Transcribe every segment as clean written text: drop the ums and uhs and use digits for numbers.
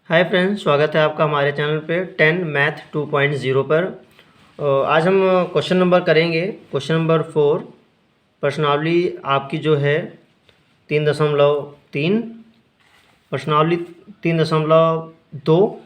Hi friends, स्वागत है आपका हमारे चैनल पे 10 मैथ 2.0 पर। आज हम क्वेश्चन नंबर करेंगे क्वेश्चन नंबर 4। प्रश्नावली आपकी जो है 3.3, प्रश्नावली 3.2,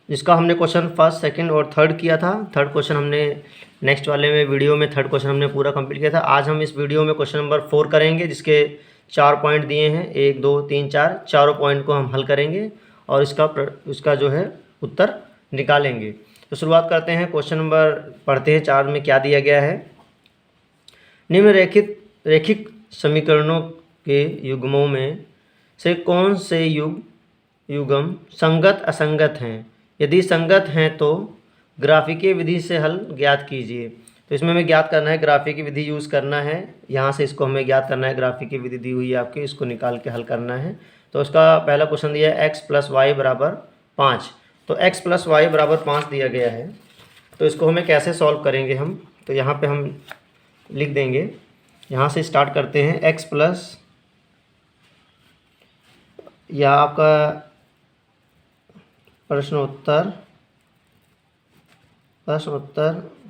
जिसका हमने क्वेश्चन फर्स्ट, सेकंड और थर्ड किया था। थर्ड क्वेश्चन हमने नेक्स्ट वाले में वीडियो में थर्ड क्वेश्चन हमने पूरा कंप्लीट किया था। आज हम इस वीडियो में क्वेश्चन नंबर 4 करेंगे, जिसके 4 पॉइंट दिए हैं, 1 2 3 4, चारों पॉइंट को हम हल करेंगे और इसका जो है उत्तर निकालेंगे। तो शुरुआत करते हैं, क्वेश्चन नंबर पढ़ते हैं। 4 में क्या दिया गया है। निम्नलिखित रैखिक समीकरणों के युग्मों में से कौन से युग्म संगत असंगत हैं? यदि संगत हैं तो ग्राफिकीय विधि से हल ज्ञात कीजिए। तो इसमें हमें ज्ञात करना है, ग्राफिकीय विधि यूज़ करना है। यहाँ से इसको हमें ज्ञात करना है, ग्राफिकीय विधि दी हुई है आपकी, इसको निकाल के हल करना है। तो उसका पहला क्वेश्चन दिया है x + y = 5। तो x + y = 5 दिया गया है। तो इसको हमें कैसे सॉल्व करेंगे हम? तो यहाँ पे हम लिख देंगे, यहाँ से स्टार्ट करते हैं। x प्लस, या आपका प्रश्नोत्तर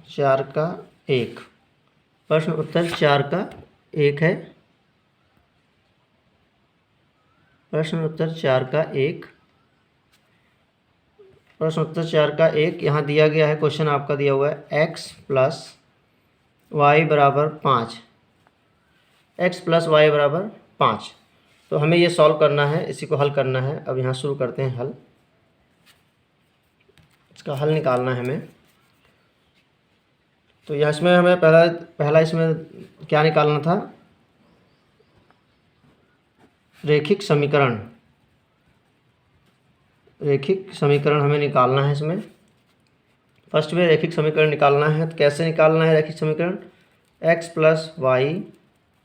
4 का 1, प्रश्नोत्तर 4 का 1 है। प्रश्नोत्तर 4 का 1, प्रश्नोत्तर 4 का 1 यहाँ दिया गया है। क्वेश्चन आपका दिया हुआ है x + y = 5, x + y = 5। तो हमें ये सॉल्व करना है, इसी को हल करना है। अब यहाँ शुरू करते हैं हल, इसका हल निकालना है हमें। तो यहाँ इसमें हमें पहला इसमें क्या निकालना था? रैखिक समीकरण। रैखिक समीकरण हमें निकालना है इसमें। फर्स्ट में रैखिक समीकरण निकालना है। तो कैसे निकालना है रैखिक समीकरण? x + y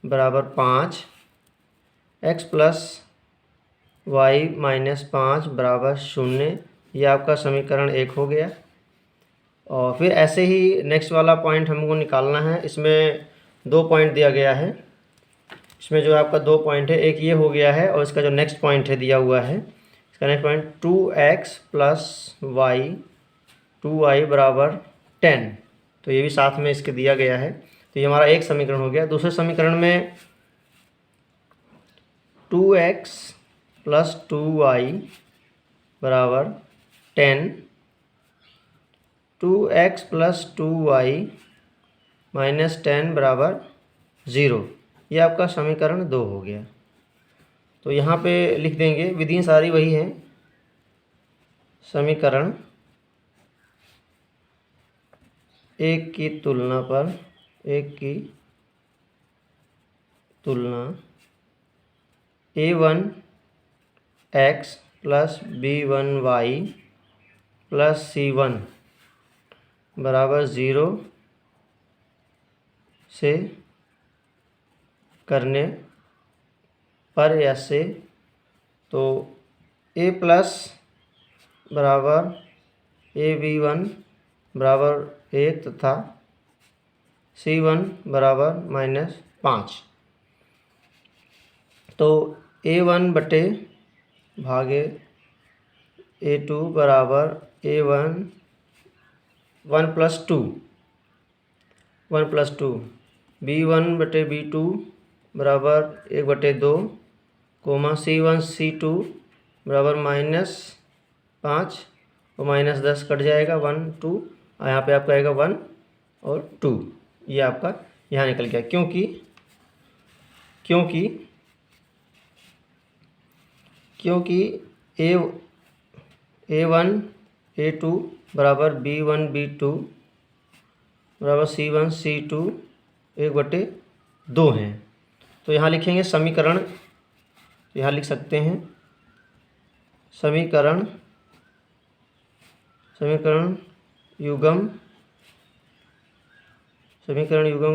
= 5, x + y - 5 = 0। ये आपका समीकरण 1 हो गया। और फिर ऐसे ही नेक्स्ट वाला पॉइंट हमको निकालना है। इसमें 2 पॉइंट दिया गया है। इसमें जो आपका 2 पॉइंट है, एक ये हो गया है और इसका जो नेक्स्ट पॉइंट है दिया हुआ है, इसका next point 2x + y 2y = 10। तो ये भी साथ में इसके दिया गया है। तो ये हमारा एक समीकरण हो गया। दूसरे समीकरण में 2x + 2y = 10, 2x + 2y - 10 = 0। ये आपका समीकरण 2 हो गया। तो यहाँ पे लिख देंगे, विधियाँ सारी वही हैं। समीकरण 1 की तुलना पर, 1 की तुलना a1x + b1y + c1 = 0 से करने पर या से, तो a प्लस बराबर ab1 = 1 तथा c1 = -5। तो a1 बटे भागे a2 बराबर a1 1 + 2, 1 + 2, b1 बटे b2 बराबर 1/2, c1 c2 बराबर -5 और -10 कट जाएगा, 1 2, और यहाँ पे आपका आएगा 1 और 2। ये आपका यहाँ निकल गया, क्योंकि a1 a2 बराबर b1 b2 बराबर c1 c2 1/2 हैं। तो यहाँ लिखेंगे समीकरण, यहाँ लिख सकते हैं समीकरण युग्म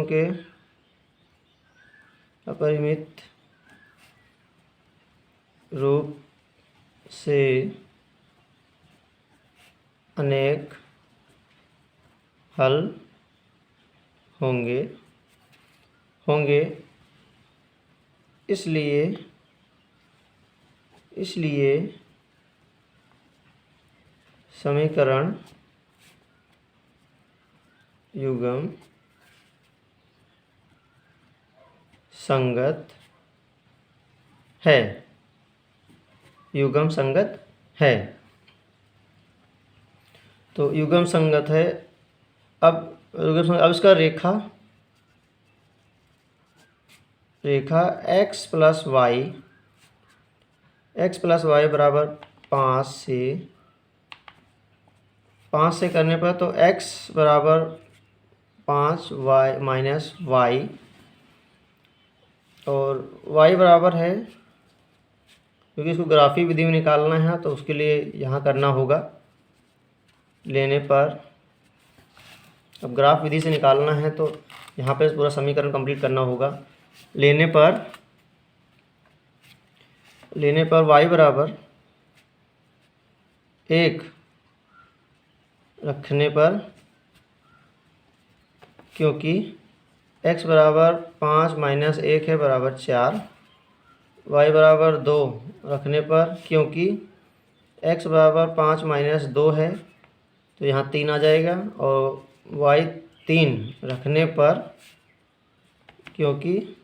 के अपरिमित रूप से अनेक हल होंगे, इसलिए समीकरण युग्म संगत है, युग्म संगत है। तो युग्म संगत है। अब इसका रेखा x प्लस वाई बराबर 5 से करने पर तो x बराबर 5 y माइनस वाई और y बराबर है, क्योंकि इसको ग्राफी विधि में निकालना है तो उसके लिए यहाँ करना होगा लेने पर। अब ग्राफ विधि से निकालना है तो यहाँ पे पूरा समीकरण कंप्लीट करना होगा। लेने पर y बराबर 1 रखने पर, क्योंकि x बराबर 5 माइनस 1 है बराबर 4, y बराबर 2 रखने पर, क्योंकि x बराबर 5 माइनस 2 है तो यहाँ 3 आ जाएगा, और y 3 रखने पर, क्योंकि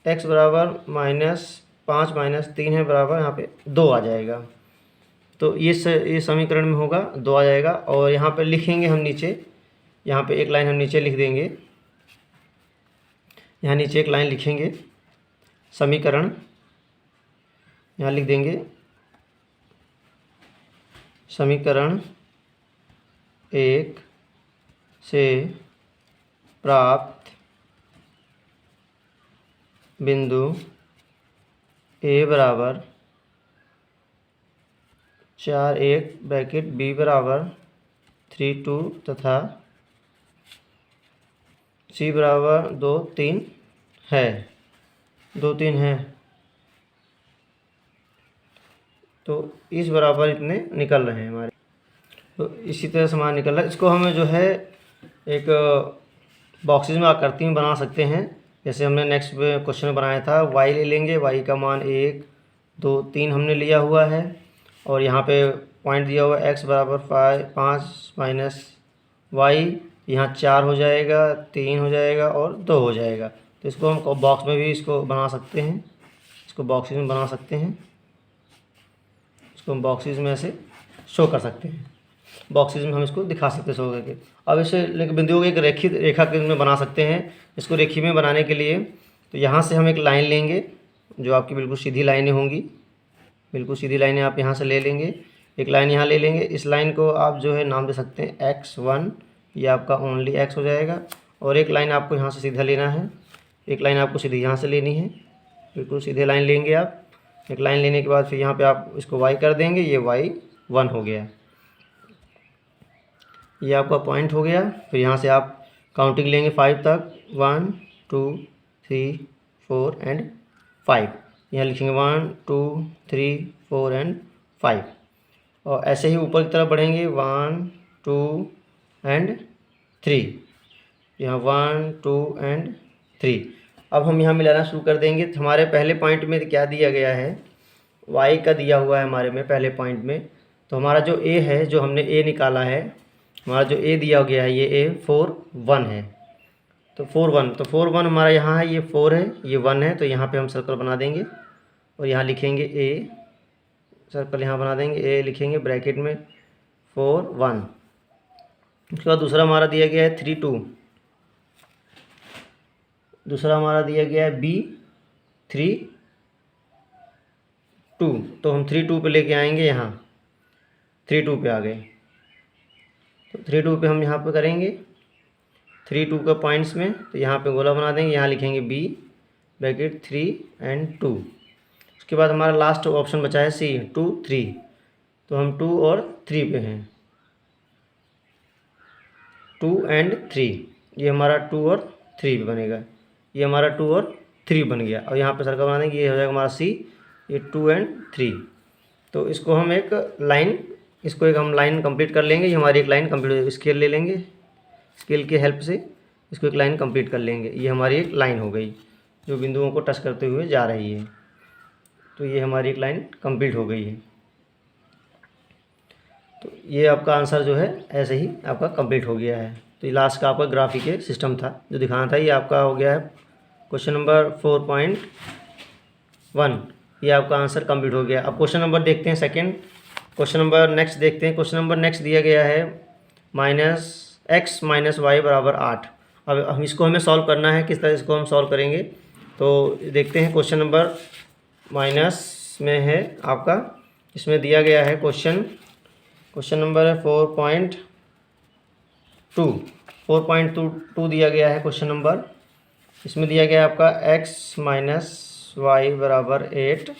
x बराबर -5 माइनस 3 है बराबर यहाँ पे 2 आ जाएगा। तो ये समीकरण में होगा 2 आ जाएगा। और यहाँ पे लिखेंगे हम नीचे, यहाँ पे एक लाइन हम नीचे लिख देंगे, यहाँ नीचे एक लाइन लिखेंगे समीकरण, यहाँ लिख देंगे समीकरण 1 से प्राप्त बिंदु a बराबर 4 ब्रैकेट b बराबर 3 2 तथा c बराबर 2 3 है, 2 3 है। तो इस बराबर इतने निकल रहे हैं हमारे। तो इसी तरह समान निकल रहा है। इसको हमें जो है एक बॉक्सेस में आकृति में बना सकते हैं। जैसे हमने नेक्स्ट क्वेश्चन बनाया था, y ले लेंगे, y का मान 1 2 3 हमने लिया हुआ है, और यहाँ पे पॉइंट दिया हुआ है x बराबर 5 माइनस वाई, यहाँ 4 हो जाएगा, 3 हो जाएगा और 2 हो जाएगा। तो इसको हम बॉक्स में भी इसको बना सकते हैं, इसको बॉक्सेस में बना सकते हैं, इसको हम बॉक्सेस में ऐसे शो कर सकते हैं, बॉक्सेस में हम इसको दिखा सकते हैं शो करके। अब इसे बिंदुओं की एक रेखा में बना सकते हैं। इसको रेखी में बनाने के लिए तो यहाँ से हम एक लाइन लेंगे जो आपकी बिल्कुल सीधी लाइनें होंगी, बिल्कुल सीधी लाइनें आप यहाँ से ले लेंगे, एक लाइन यहाँ ले लेंगे। इस लाइन को आप जो है नाम दे सकते हैं x1, ये आपका ओनली x हो जाएगा। और एक लाइन आपको यहाँ से सीधा लेना है, एक लाइन आपको सीधी यहाँ से लेनी है, बिल्कुल सीधे लाइन लेंगे आप। एक लाइन लेने के बाद फिर यहाँ पे आप इसको y कर देंगे, ये y1 हो गया, ये आपका पॉइंट हो गया। फिर यहाँ से आप काउंटिंग लेंगे 5 तक, 1 2 3 4 एंड 5, यहाँ लिखेंगे 1 2 3 4 एंड 5। और ऐसे ही ऊपर की तरफ बढ़ेंगे 1 2 एंड 3, यहाँ 1 2 एंड 3। अब हम यहाँ मिलाना शुरू कर देंगे। तो हमारे पहले पॉइंट में क्या दिया गया है, y का दिया हुआ है हमारे में पहले पॉइंट में। तो हमारा जो a है, जो हमने a निकाला है, हमारा जो a दिया गया है, ये a 4 1 है। तो 4 1 हमारा यहाँ है, ये 4 है, ये 1 है। तो यहाँ पे हम सर्कल बना देंगे और यहाँ लिखेंगे a, सर्कल यहाँ बना देंगे, a लिखेंगे ब्रैकेट में 4 1। उसके बाद दूसरा हमारा दिया गया है 3 2, दूसरा हमारा दिया गया है b 3 2। तो हम 3 2 पे लेके आएंगे, यहाँ 3 2 पे आ गए। तो 3 2 पे हम यहाँ पे करेंगे 3 2 का पॉइंट्स में, तो यहाँ पे गोला बना देंगे, यहाँ लिखेंगे b ब्रैकेट 3 एंड 2। उसके बाद हमारा लास्ट ऑप्शन बचा है c 2 3। तो हम 2 और 3 पे हैं, 2 एंड 3, ये हमारा 2 और 3 बनेगा, ये हमारा 2 और 3 बन गया। और यहाँ पे सर्कल बना देंगे, ये हो जाएगा हमारा c, ये 2 एंड 3। तो इसको हम एक लाइन, इसको एक हम लाइन कंप्लीट कर लेंगे। ये हमारी एक लाइन कंप्लीट, स्केल ले लेंगे, स्केल की हेल्प से इसको एक लाइन कंप्लीट कर लेंगे। ये हमारी एक लाइन हो गई जो बिंदुओं को टच करते हुए जा रही है। तो ये हमारी एक लाइन कंप्लीट हो गई है। तो ये आपका आंसर जो है ऐसे ही आपका कंप्लीट हो गया है। तो ये लास्ट का आपका ग्राफिकल सिस्टम था जो दिखाना था, ये आपका हो गया है क्वेश्चन नंबर 4.1। ये आपका आंसर कंप्लीट हो गया। अब क्वेश्चन नंबर देखते हैं सेकंड। क्वेश्चन नंबर नेक्स्ट देखते हैं। क्वेश्चन नंबर नेक्स्ट दिया गया है -x - y = 8। अब हम इसको हमें सॉल्व करना है। किस तरह इसको हम सॉल्व करेंगे तो देखते हैं। क्वेश्चन नंबर माइनस में है आपका, इसमें दिया गया है क्वेश्चन नंबर है 4.2 दिया गया है क्वेश्चन नंबर। इसमें दिया गया है आपका x - y = 8।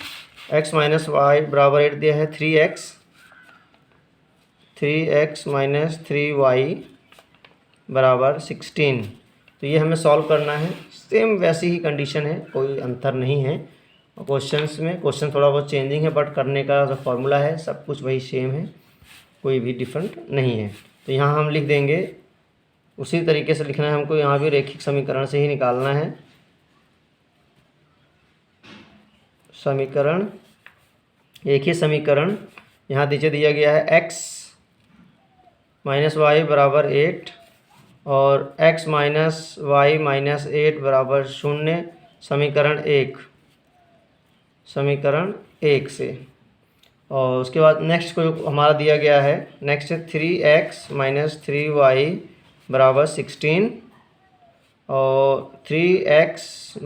x - y = 8 दिया है 3x - 3y = 16। तो ये हमें सॉल्व करना है। सेम वैसी ही कंडीशन है, कोई अंतर नहीं है क्वेश्चंस में। क्वेश्चन थोड़ा बहुत चेंजिंग है बट करने का जो फॉर्मूला है सब कुछ वही सेम है, कोई भी डिफरेंट नहीं है। तो यहाँ हम लिख देंगे, उसी तरीके से लिखना है हमको। यहाँ भी रेखिक समीकरण से ही निकालना है। समीकरण, एक ही समीकरण यहाँ नीचे दिया गया है x - y = 8 और x - y - 8 = 0। समीकरण एक से। और उसके बाद नेक्स्ट को हमारा दिया गया है, नेक्स्ट है 3x - 3y = 16 और 3x -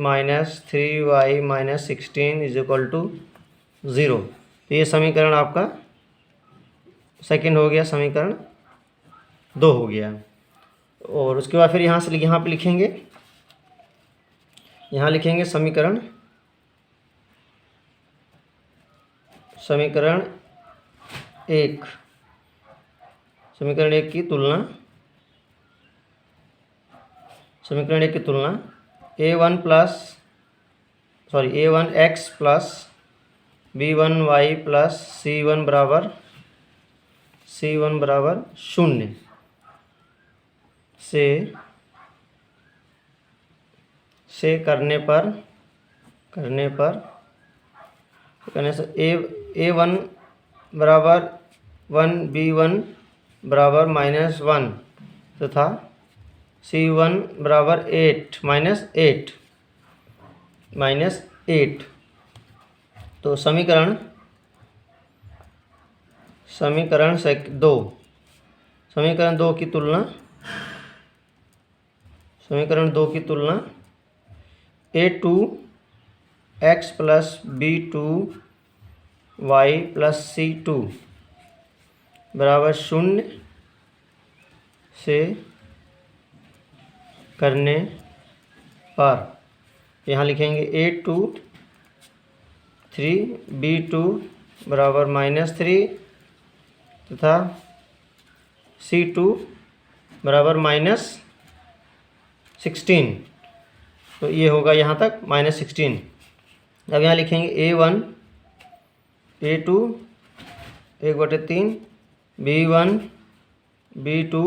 3y - 16 = 0। तो ये समीकरण आपका सेकंड हो गया, समीकरण 2 हो गया। और उसके बाद फिर यहाँ से यहाँ पे लिखेंगे, यहाँ लिखेंगे समीकरण एक, समीकरण एक की तुलना, समीकरण एक की तुलना a1x + b1y + c1 = 0 से करने से a1 = 1, b1 = -1 तथा c1 = 8 तो समीकरण दो की तुलना, a2x + b2y + c2 = 0 से करने पर, यहाँ लिखेंगे a2 3 b2 = -3 तथा c2 = -16। तो ये होगा यहाँ तक -16। अब यहाँ लिखेंगे a1 a2 1/3 b1 b2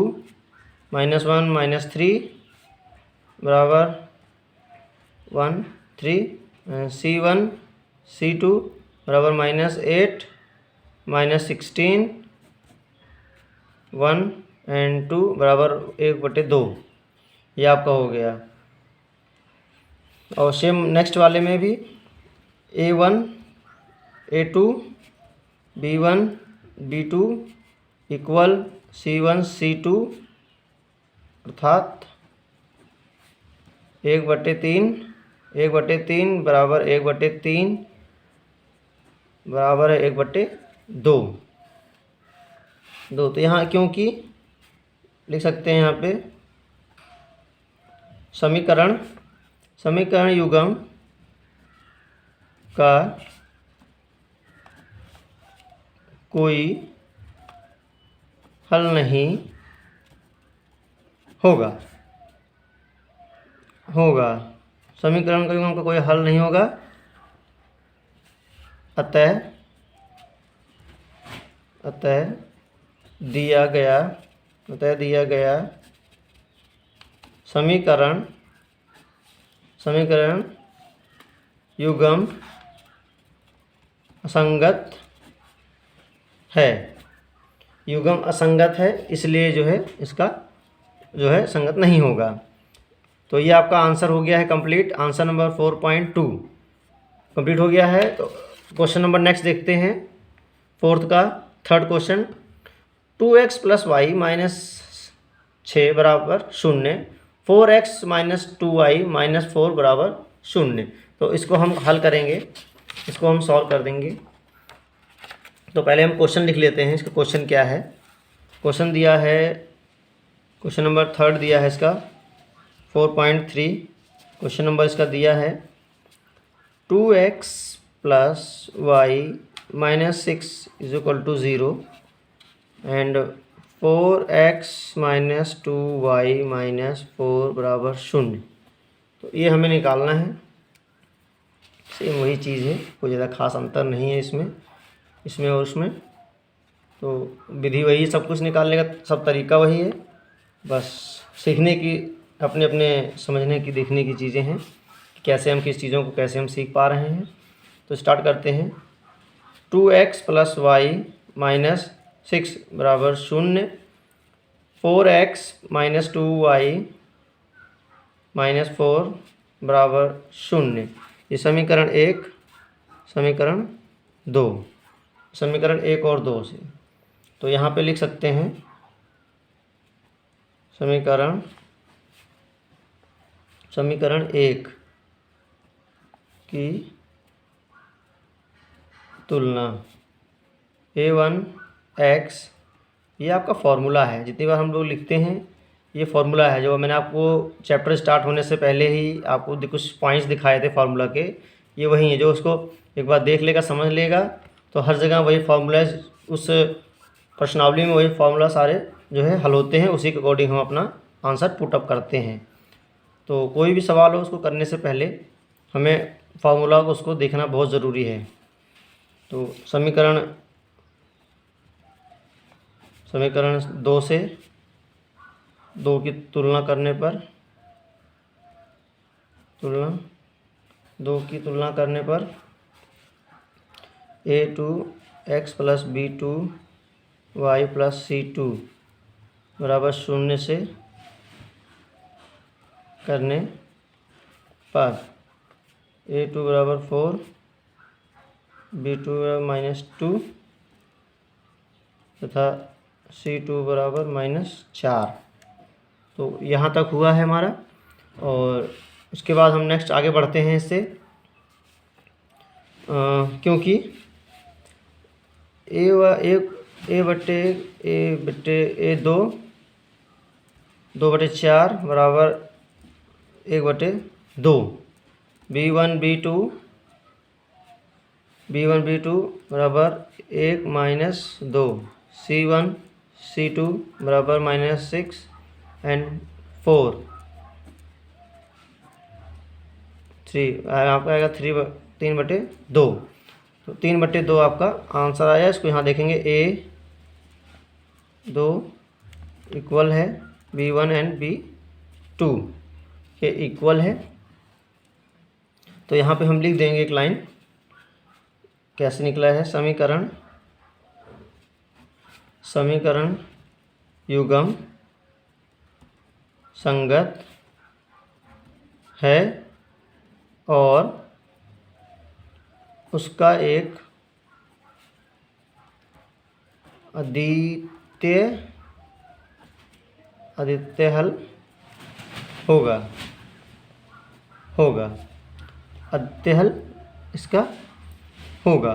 -1 -3 = 1 3 c1 c2 = -8 -16 1 और 2 = 1/2। ये आपका हो गया। और सेम नेक्स्ट वाले में भी a1 a2 b1 b2 = c1 c2 अर्थात 1/3 1/3 = 1/3 बराबर है 1/2। तो यहाँ क्योंकि लिख सकते हैं यहाँ पे समीकरण युग्म का कोई हल नहीं होगा। समीकरण का युग्म का कोई हल नहीं होगा, अतः दिया गया समीकरण युग्म असंगत है। युग्म असंगत है, इसलिए जो है इसका जो है संगत नहीं होगा। तो ये आपका आंसर हो गया है कंप्लीट। आंसर नंबर 4.2 कंप्लीट हो गया है। तो क्वेश्चन नंबर नेक्स्ट देखते हैं, फोर्थ का थर्ड क्वेश्चन। 2x + y - 6 बराबर 0, 4x - 2y - 4 बराबर 0। तो इसको हम हल करेंगे, इसको हम सॉल्व कर देंगे। तो पहले हम क्वेश्चन लिख लेते हैं, इसका क्वेश्चन क्या है। क्वेश्चन दिया है, क्वेश्चन नंबर थर्ड दिया है इसका 4.3। क्वेश्चन नंबर इसका दिया है 2x + y - 6 = 0 and 4x - 2y - 4 बराबर 0। तो ये हमें निकालना है। सेम वही चीज़ है, कोई ज़्यादा खास अंतर नहीं है इसमें और उसमें। तो विधि वही, सब कुछ निकालने का सब तरीका वही है, बस सीखने की अपने अपने समझने की देखने की चीज़ें हैं कि कैसे हम किस चीज़ों को कैसे हम सीख पा रहे हैं। तो स्टार्ट करते हैं। 2x + y - 6 बराबर 0, 4x - 2y - 4 बराबर 0। ये समीकरण 1, समीकरण 2, समीकरण 1 और 2 से। तो यहाँ पे लिख सकते हैं समीकरण 1 की तुलना a1x, ये आपका फॉर्मूला है। जितनी बार हम लोग लिखते हैं ये फॉर्मूला है, जो मैंने आपको चैप्टर स्टार्ट होने से पहले ही आपको कुछ पॉइंट्स दिखाए थे फार्मूला के, ये वही है। जो उसको एक बार देख लेगा, समझ लेगा, तो हर जगह वही फार्मूला, उस प्रश्नावली में वही फार्मूला सारे जो है हल होते हैं। उसी के अकॉर्डिंग हम अपना आंसर पुटअप करते हैं। तो कोई भी सवाल हो, उसको करने से पहले हमें फार्मूला को उसको देखना बहुत ज़रूरी है। तो समीकरण 2 से 2 की तुलना करने पर, a2x + b2y + c2 बराबर 0 से करने पर a2 बराबर 4, b2 बराबर -2 तथा c2 बराबर -4। तो यहाँ तक हुआ है हमारा। और उसके बाद हम नेक्स्ट आगे बढ़ते हैं इससे, क्योंकि a/2 बराबर 1/2, b1 b2 बराबर 1 - 2, c1 c2 बराबर -6 एंड 4 3, आपका आएगा 3/2। तो 3/2 आपका आंसर आया। इसको यहाँ देखेंगे, a2 इक्वल है b1 एंड b2 के इक्वल है। तो यहाँ पे हम लिख देंगे एक लाइन, कैसे निकला है। समीकरण युग्म संगत है और उसका एक अद्वितीय हल होगा। अद्वितीय हल इसका होगा,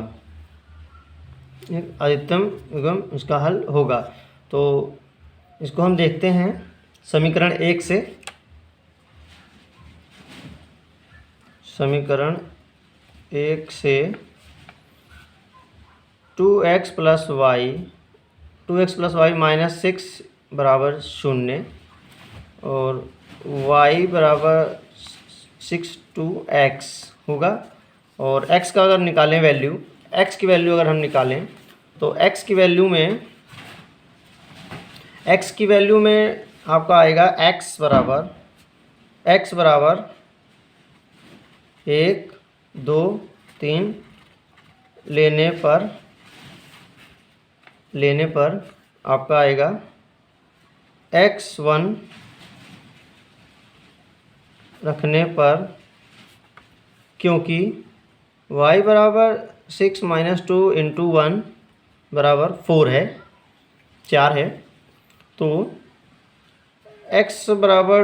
एक अधिकतम युग्म इसका हल होगा। तो इसको हम देखते हैं समीकरण 1 से। समीकरण 1 से 2x + y -6 बराबर 0 और y बराबर 6 to x होगा। और x का अगर निकालें वैल्यू, x की वैल्यू अगर हम निकालें, तो x की वैल्यू में आपका आएगा x बराबर 1 2 3 लेने पर आपका आएगा x1 रखने पर, क्योंकि y बराबर 6 - 2 × 1 बराबर 4 है, 4 है, तो x बराबर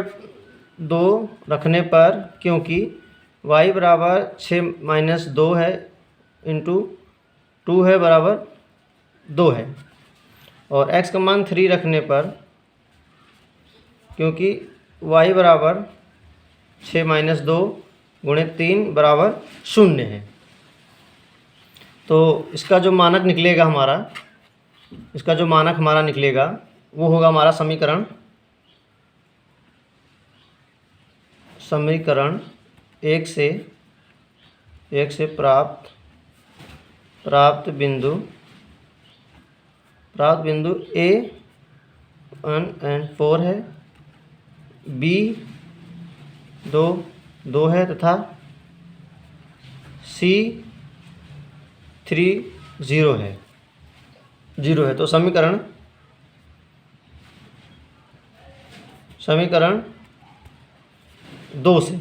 2 रखने पर, क्योंकि y बराबर 6 - 2 है इंटू 2 है बराबर 2 है, और x का मान 3 रखने पर, क्योंकि y बराबर 6 - 2 × 3 बराबर 0 है। तो इसका जो मानक निकलेगा हमारा, इसका जो मानक हमारा निकलेगा वो होगा हमारा समीकरण 1 से प्राप्त बिंदु A 1 और 4 है, B 2 है तथा C 3 0 है, तो समीकरण 2 से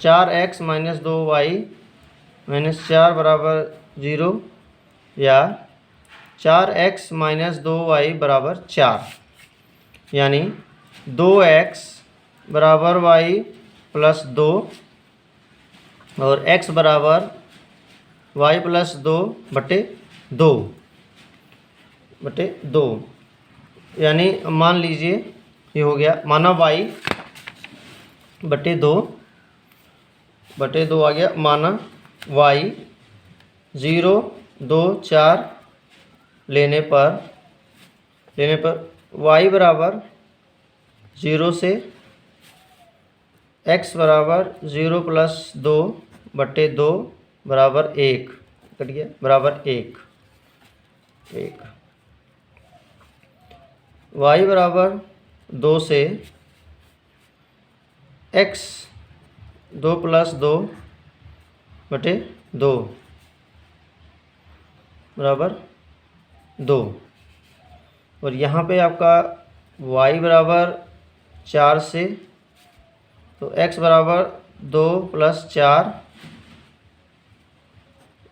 4x - 2y - 4 बराबर 0 या 4x - 2y बराबर 4, यानी 2x बराबर y प्लस 2 और x बराबर y प्लस 2 बटे 2, यानी मान लीजिए ये हो गया, माना y बटे 2 आ गया, माना y 0 2 4 लेने पर y बराबर 0 से x बराबर 0 प्लस 2 बटे 2 बराबर 1, कट गया, बराबर 1। y बराबर 2 से x 2 प्लस 2 बटे 2 बराबर 2, और यहाँ पे आपका y बराबर 4 से, तो x बराबर 2 प्लस 4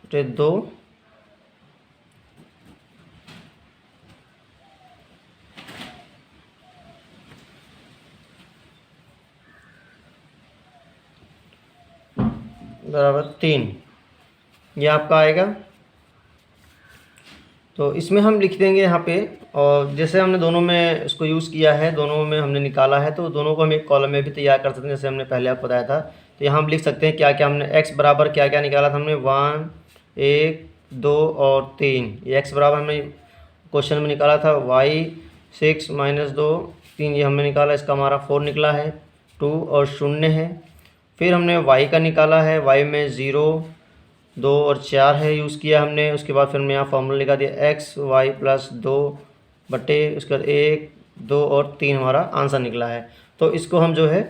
बटे 2 बराबर 3, ये आपका आएगा। तो इसमें हम लिख देंगे यहाँ पे, और जैसे हमने दोनों में इसको यूज़ किया है, दोनों में हमने निकाला है, तो दोनों को हम एक कॉलम में भी तैयार कर सकते हैं, जैसे हमने पहले आपको बताया था। तो यहाँ हम लिख सकते हैं क्या क्या हमने x बराबर क्या क्या निकाला था हमने, 1 1 2 और 3। ये x बराबर हमने क्वेश्चन में निकाला था, y 6 - 2 3 ये हमने निकाला, इसका हमारा 4 निकला है, 2 और 0 है। फिर हमने y का निकाला है, y में 0 2 और 4 है यूज़ किया हमने। उसके बाद फिर हमने यहाँ फॉर्मूला लिखा दिया x y प्लस 2 बटे उसके बाद 1 2 और 3 हमारा आंसर निकला है। तो इसको हम जो है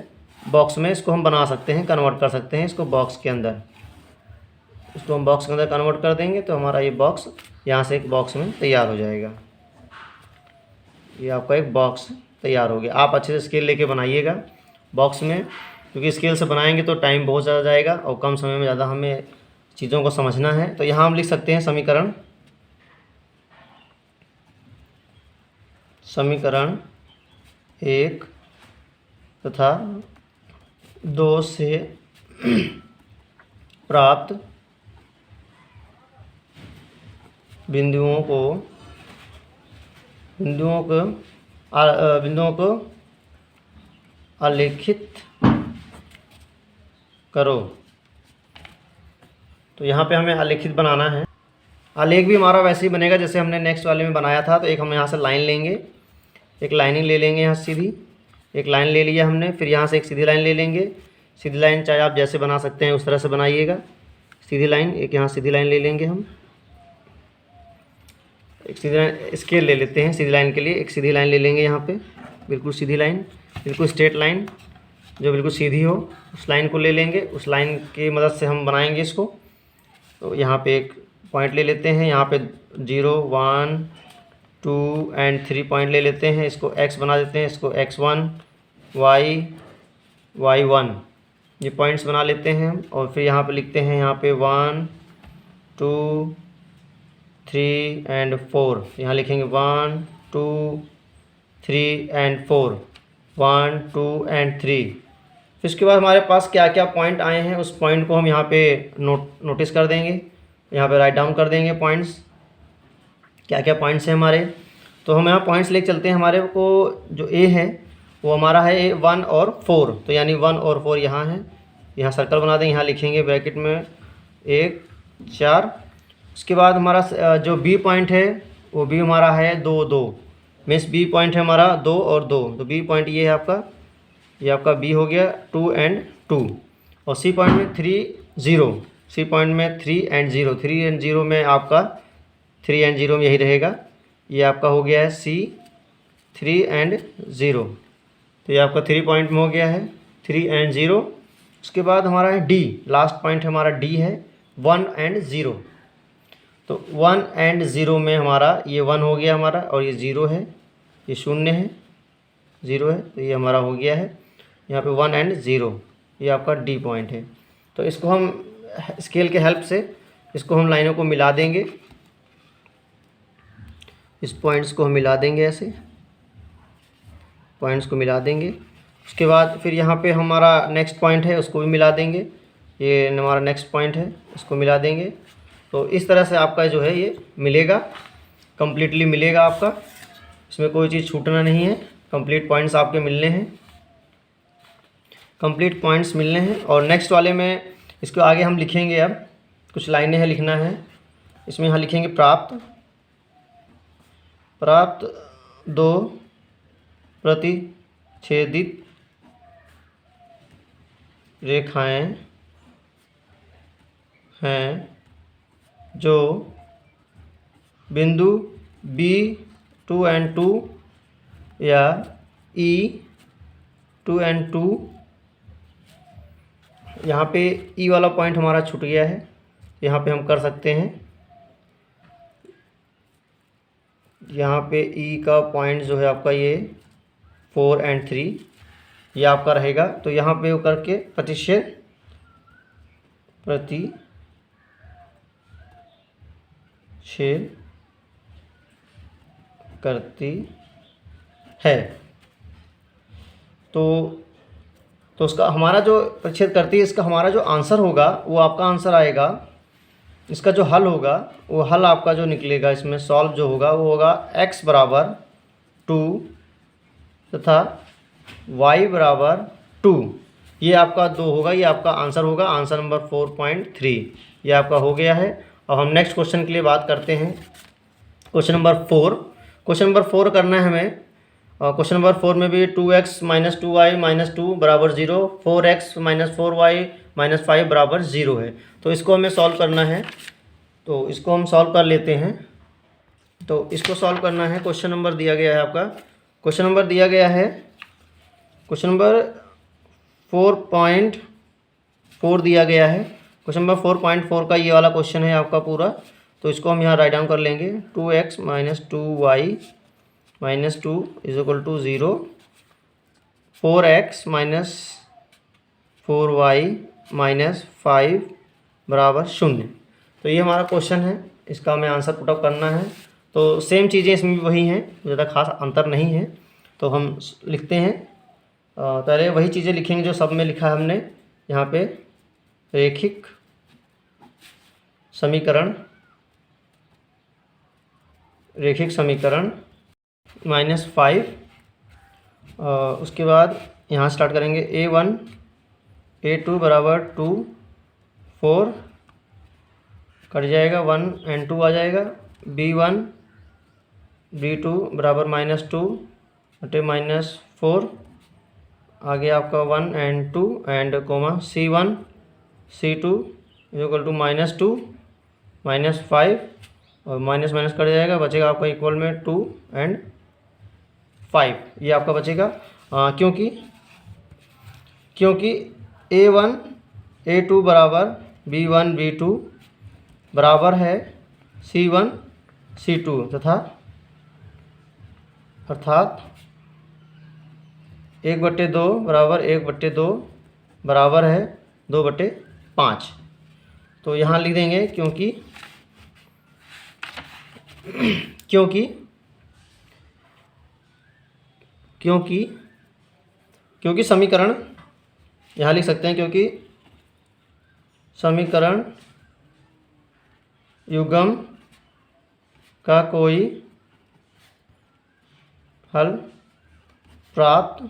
बॉक्स में इसको हम बना सकते हैं, कन्वर्ट कर सकते हैं इसको बॉक्स के अंदर। इसको हम बॉक्स के अंदर कन्वर्ट कर देंगे तो हमारा ये बॉक्स यहाँ से एक बॉक्स में तैयार हो जाएगा। ये आपका एक बॉक्स तैयार हो गया। आप अच्छे से स्केल लेके बनाइएगा बॉक्स में, क्योंकि स्केल से बनाएंगे तो टाइम बहुत ज़्यादा जाएगा और कम समय में ज़्यादा हमें चीज़ों को समझना है। तो यहाँ हम लिख सकते हैं समीकरण 1 तथा 2 से प्राप्त बिंदुओं को आलेखित करो। तो यहाँ पे हमें आलेखित बनाना है। आलेख भी हमारा वैसे ही बनेगा जैसे हमने नेक्स्ट वाले में बनाया था। तो एक हम यहाँ से लाइन लेंगे, एक लाइनिंग ले लेंगे, यहाँ सीधी एक लाइन ले लिया हमने, फिर यहाँ से एक सीधी लाइन ले लेंगे। सीधी लाइन चाहे आप जैसे बना सकते हैं उस तरह से बनाइएगा। सीधी लाइन, एक यहाँ सीधी लाइन ले लेंगे हम, एक सीधी लाइन स्केल ले लेते हैं सीधी लाइन के लिए। एक सीधी लाइन ले लेंगे यहाँ पे, बिल्कुल सीधी लाइन, बिल्कुल स्ट्रेट लाइन जो बिल्कुल सीधी हो, उस लाइन को ले लेंगे। उस लाइन की मदद से हम बनाएंगे इसको। तो यहाँ पे एक पॉइंट ले लेते हैं, यहाँ पे 0 1 2 एंड 3 पॉइंट ले लेते हैं, इसको x बना देते हैं, इसको x1 y1 ये पॉइंट्स बना लेते हैं। और फिर यहाँ पे लिखते हैं, यहाँ पे 1 2 3 एंड 4, यहाँ लिखेंगे 1 2 3 एंड 4, 1 2 एंड 3। फिर उसके बाद हमारे पास क्या क्या पॉइंट आए हैं उस पॉइंट को हम यहाँ पे नोटिस कर देंगे, यहाँ पे राइट डाउन कर देंगे पॉइंट्स, क्या क्या पॉइंट्स हैं हमारे। तो हम यहाँ पॉइंट्स लेके चलते हैं। हमारे को जो ए है वो हमारा है 1 और 4, तो यानी 1 और 4 यहाँ है, यहाँ सर्कल बना देंगे, यहाँ लिखेंगे ब्रैकेट में 1 4। उसके बाद हमारा जो बी पॉइंट है वो भी हमारा है 2 2, मीन्स बी पॉइंट है हमारा 2 और 2, तो बी पॉइंट ये है आपका, ये आपका बी हो गया 2 एंड 2। और सी पॉइंट में 3 0, सी पॉइंट में 3 एंड 0, 3 एंड 0 में आपका 3 एंड 0 में यही रहेगा, ये आपका हो गया है सी 3 एंड 0, तो ये आपका 3 पॉइंट में हो गया है 3 एंड 0। उसके बाद हमारा है डी, लास्ट पॉइंट हमारा डी है 1 एंड 0, तो 1 एंड 0 में हमारा ये 1 हो गया हमारा, और ये 0 है, ये 0 है 0 है, तो ये हमारा हो गया है यहाँ पे 1 एंड 0, ये आपका डी पॉइंट है। तो इसको हम स्केल के हेल्प से इसको हम लाइनों को मिला देंगे, इस पॉइंट्स को हम मिला देंगे, ऐसे पॉइंट्स को मिला देंगे। उसके बाद फिर यहाँ पे हमारा नेक्स्ट पॉइंट है उसको भी मिला देंगे, ये हमारा नेक्स्ट पॉइंट है इसको मिला देंगे। तो इस तरह से आपका जो है ये मिलेगा, कम्प्लीटली मिलेगा आपका, इसमें कोई चीज़ छूटना नहीं है, कंप्लीट पॉइंट्स आपके मिलने हैं, कंप्लीट पॉइंट्स मिलने हैं। और नेक्स्ट वाले में इसको आगे हम लिखेंगे, अब कुछ लाइनें हैं लिखना है इसमें, यहाँ लिखेंगे प्राप्त 2 प्रतिच्छेदित रेखाएं हैं जो बिंदु B2 एंड 2 या E2 एंड 2, यहाँ पे E वाला पॉइंट हमारा छूट गया है, यहाँ पे हम कर सकते हैं, यहाँ पे E का पॉइंट जो है आपका ये 4 एंड 3 ये आपका रहेगा। तो यहाँ पे वो करके प्रतिच्छेद करती है, तो उसका हमारा जो प्रतिच्छेद करती है, इसका हमारा जो आंसर होगा वो आपका आंसर आएगा, इसका जो हल होगा वो हल आपका जो निकलेगा इसमें सॉल्व जो होगा वो होगा x बराबर 2 तथा y बराबर 2, ये आपका 2 होगा, ये आपका आंसर होगा, आंसर नंबर 4.3 ये आपका हो गया है। अब हम नेक्स्ट क्वेश्चन के लिए बात करते हैं, क्वेश्चन नंबर 4। क्वेश्चन नंबर 4 करना है हमें, और क्वेश्चन नंबर 4 में भी 2x माइनस 2y माइनस 2 बराबर 0, 4x माइनस 4y माइनस 5 बराबर 0 है। तो इसको हमें सॉल्व करना है, तो इसको हम सॉल्व कर लेते हैं। तो इसको सॉल्व करना है, क्वेश्चन नंबर दिया गया है आपका, क्वेश्चन नंबर दिया गया है, क्वेश्चन नंबर 4.4 दिया गया है, क्वेश्चन नंबर 4.4 का ये वाला क्वेश्चन है आपका पूरा। तो इसको हम यहाँ राइट डाउन कर लेंगे, 2x minus 2y minus 2 is equal to 0, 4x minus 4y minus 5 बराबर 0। तो ये हमारा क्वेश्चन है, इसका हमें आंसर पुटअप करना है। तो सेम चीज़ें इसमें भी वही हैं, ज़्यादा खास अंतर नहीं है। तो हम लिखते हैं, पहले वही चीज़ें लिखेंगे जो सब में लिखा है हमने, यहाँ पे रैखिक समीकरण -5, उसके बाद यहाँ स्टार्ट करेंगे A1 A2 बराबर 2 4 कट जाएगा, 1 एंड 2 आ जाएगा, B1 B2 बराबर -2 बटे -4, आगे आपका 1 and 2 and comma C1 C2 equal to -2 -5, और माइनस माइनस कट जाएगा, बचेगा आपका इक्वल में 2 एंड 5, ये आपका बचेगा। क्योंकि A1 A2 बराबर B1 B2 बराबर है C1 C2 तथा अर्थात 1/2 बराबर 1/2 बराबर है 2/5। तो यहाँ लिख देंगे क्योंकि क्योंकि क्योंकि क्योंकि समीकरण, यहाँ लिख सकते हैं क्योंकि समीकरण युग्म का कोई हल प्राप्त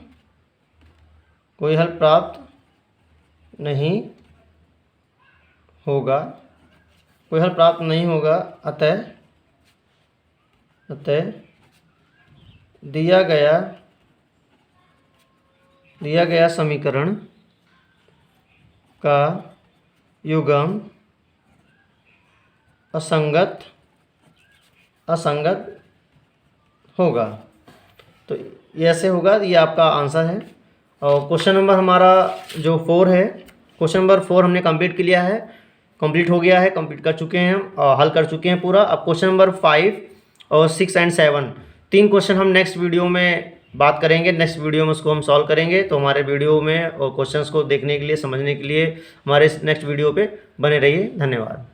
नहीं होगा, अतः दिया गया समीकरण का युग्म असंगत होगा। तो ये ऐसे होगा, ये आपका आंसर है। और क्वेश्चन नंबर हमारा जो 4 है, क्वेश्चन नंबर 4 हमने कंप्लीट कर लिया है, कंप्लीट हो गया है, कंप्लीट कर चुके हैं हम और हल कर चुके हैं पूरा। अब क्वेश्चन नंबर 5 और 6 एंड 7 3 क्वेश्चन हम नेक्स्ट वीडियो में बात करेंगे, नेक्स्ट वीडियो में उसको हम सॉल्व करेंगे। तो हमारे वीडियो में और क्वेश्चंस को देखने के लिए, समझने के लिए हमारे नेक्स्ट वीडियो पे बने रहिए। धन्यवाद।